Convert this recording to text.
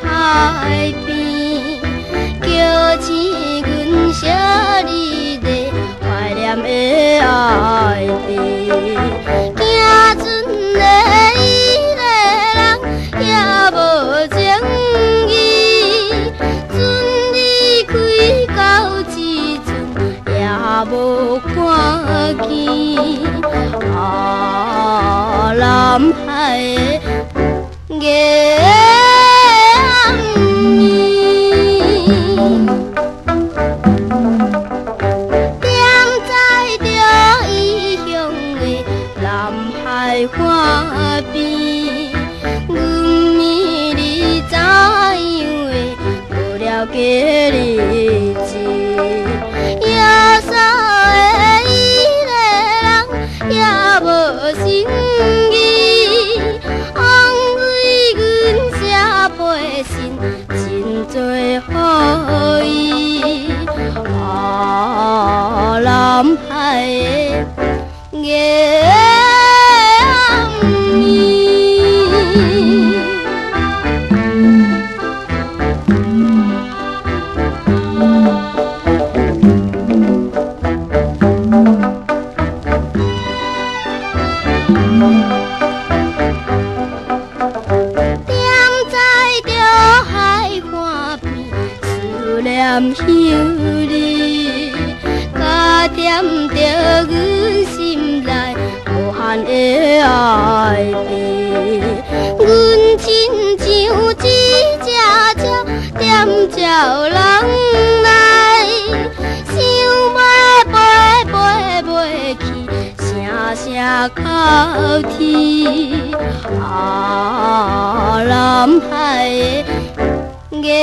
海边，叫醒阮小日的怀念的爱弟。行船的伊个人也无情义，船离开到即阵也无看见。啊，南海的月。海边，阮暝你怎样的过了假日子？耶稣的伊个人也无心意，安慰阮写批信，真多好意。啊，南海的月。想你，甲惦着阮心内无限的爱悲。阮亲像一只鸟，踮鸟笼内，想要飞飞去，声声哭啼。啊，南海的月。